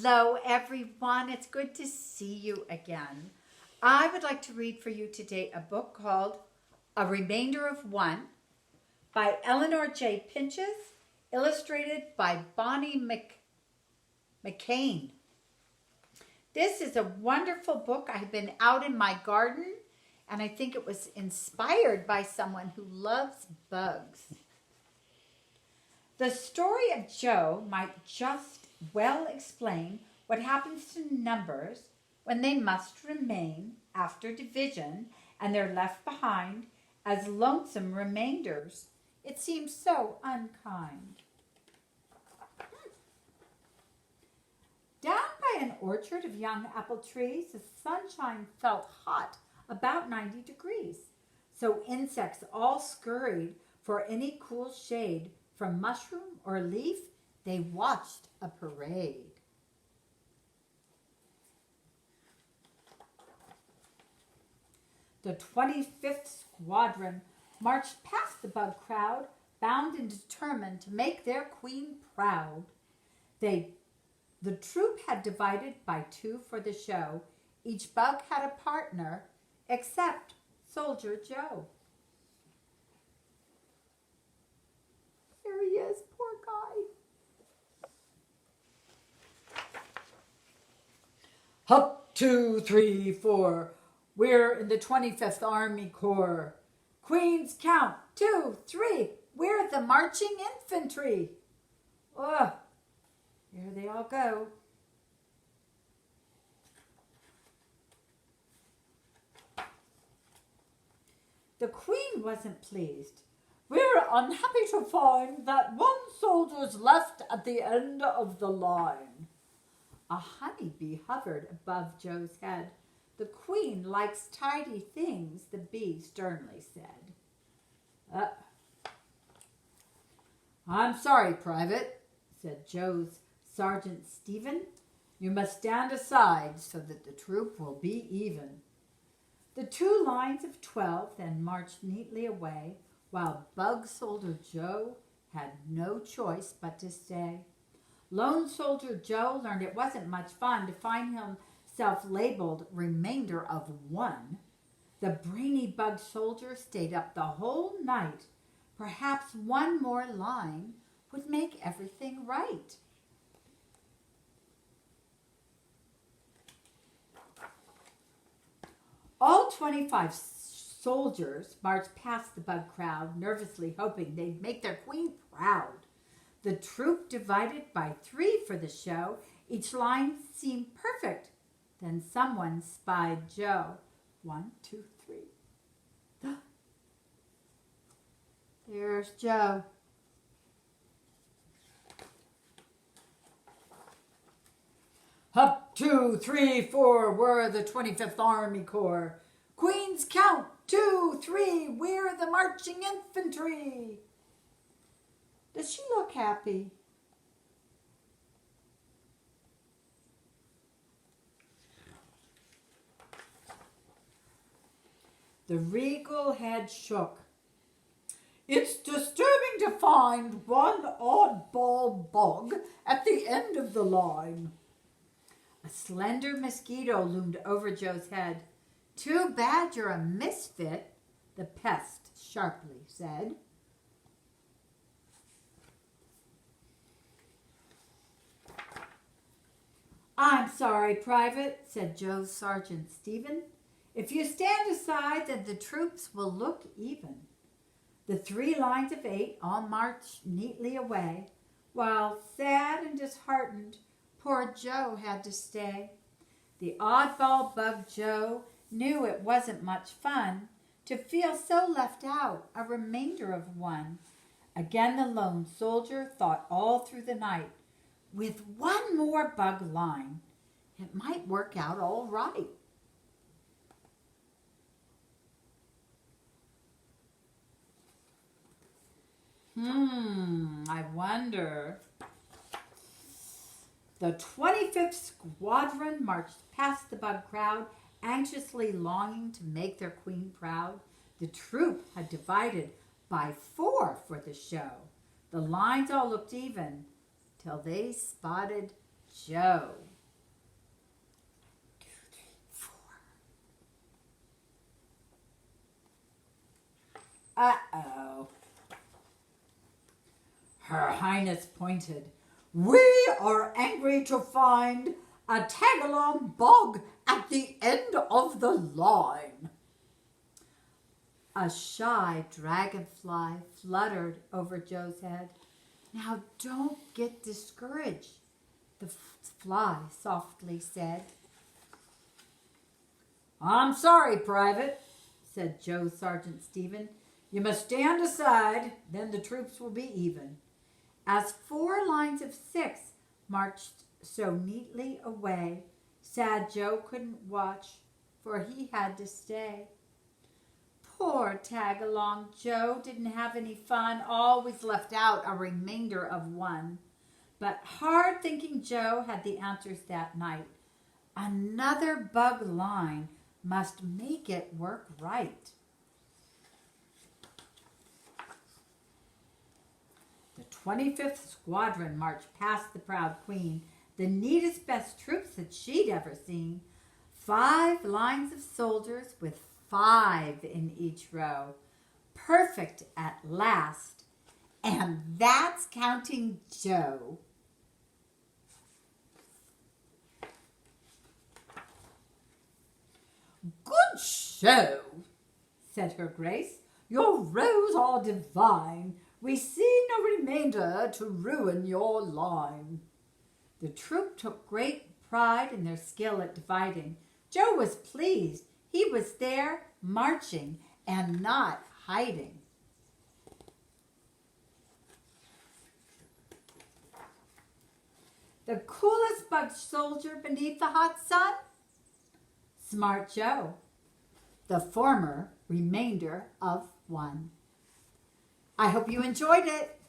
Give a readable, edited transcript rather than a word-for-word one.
Hello, everyone. It's good to see you again. I would like to read for you today a book called A Remainder of One by Eleanor J. Pinches, illustrated by Bonnie McCain. This is a wonderful book. I've been out in my garden, and I think it was inspired by someone who loves bugs. The story of Joe might just well explain what happens to numbers when they must remain after division and they're left behind as lonesome remainders. It seems so unkind. Down by an orchard of young apple trees, the sunshine felt hot, about 90 degrees. So insects all scurried for any cool shade from mushroom or leaf. They watched a parade. The 25th Squadron marched past the bug crowd, bound and determined to make their queen proud. The troop had divided by two for the show. Each bug had a partner, except Soldier Joe. Here he is, poor guy. Up, 2, 3, 4. We're in the 25th Army Corps. Queens count, 2, 3. We're the marching infantry. Ugh. Here they all go. The Queen wasn't pleased. We're unhappy to find that one soldier's left at the end of the line. A honeybee hovered above Joe's head. The Queen likes tidy things, the bee sternly said. I'm sorry, Private, said Joe's Sergeant Stephen. You must stand aside so that the troop will be even. The two lines of 12 then marched neatly away, while Bug Soldier Joe had no choice but to stay. Lone Soldier Joe learned it wasn't much fun to find himself labeled Remainder of One. The brainy Bug Soldier stayed up the whole night. Perhaps one more line would make everything right. All 25 soldiers marched past the bug crowd, nervously hoping they'd make their queen proud. The troop divided by 3 for the show. Each line seemed perfect. Then someone spied Joe. 1, 2, 3. There's Joe. Up, 2, 3, 4, we're the 25th Army Corps. Queens count, 2, 3, we're the marching infantry. Does she look happy? The regal head shook. It's disturbing to find one oddball bug at the end of the line. A slender mosquito loomed over Joe's head. Too bad you're a misfit, the pest sharply said. I'm sorry, Private, said Joe's Sergeant Stephen. If you stand aside, then the troops will look even. The 3 lines of 8 all marched neatly away, while sad and disheartened, poor Joe had to stay. The oddball bug Joe knew it wasn't much fun to feel so left out, a remainder of one. Again the lone soldier thought all through the night. With one more bug line, it might work out all right. I wonder. The 25th Squadron marched past the bug crowd, anxiously longing to make their queen proud. The troop had divided by 4 for the show. The lines all looked even till they spotted Joe. Uh-oh. Her Highness pointed. We are angry to find a tagalong bog at the end of the line. A shy dragonfly fluttered over Joe's head. Now don't get discouraged, the fly softly said. I'm sorry, Private, said Joe Sergeant Stephen. You must stand aside, then the troops will be even. As 4 lines of 6 marched so neatly away, sad Joe couldn't watch, for he had to stay. Poor Tagalong Joe didn't have any fun, always left out a remainder of 1. But hard-thinking Joe had the answers that night. Another bug line must make it work right. The 25th Squadron marched past the proud queen, the neatest, best troops that she'd ever seen. 5 lines of soldiers with 5 in each row. Perfect at last. And that's counting Joe. Good show, said her grace. Your rows are divine. We see no remainder to ruin your line. The troop took great pride in their skill at dividing. Joe was pleased. He was there marching and not hiding. The coolest bug soldier beneath the hot sun? Smart Joe, the former remainder of 1. I hope you enjoyed it.